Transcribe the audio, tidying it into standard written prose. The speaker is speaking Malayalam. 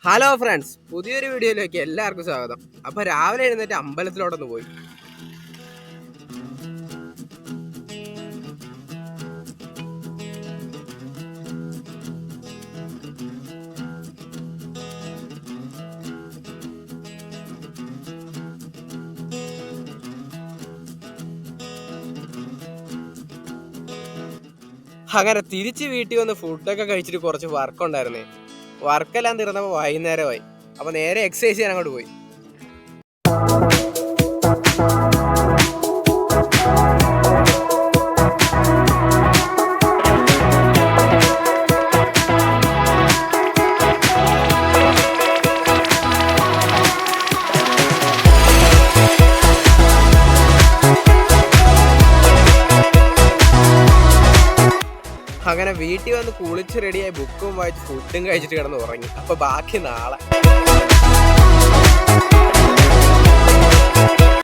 ഹലോ ഫ്രണ്ട്സ്, പുതിയൊരു വീഡിയോയിലേക്ക് എല്ലാവർക്കും സ്വാഗതം. അപ്പോൾ രാവിലെ എഴുന്നേറ്റ് അമ്പലത്തിലോട്ടൊന്ന് പോയി. അങ്ങനെ തിരിച്ച് വീട്ടിൽ വന്ന് ഫുഡൊക്കെ കഴിച്ചിട്ട് കുറച്ച് വർക്ക് ഉണ്ടായിരുന്നേ. വർക്കെല്ലാം തീർന്നപ്പോൾ വൈകുന്നേരമായി. അപ്പോൾ നേരെ എക്സസൈസ് ചെയ്യാൻ അങ്ങോട്ട് പോയി. അങ്ങനെ വീട്ടിൽ വന്ന് കുളിച്ച് റെഡിയായി ബുക്കും വായിച്ച് ഫുഡും കഴിച്ചിട്ട് കിടന്ന് ഉറങ്ങി. അപ്പോൾ ബാക്കി നാളെ.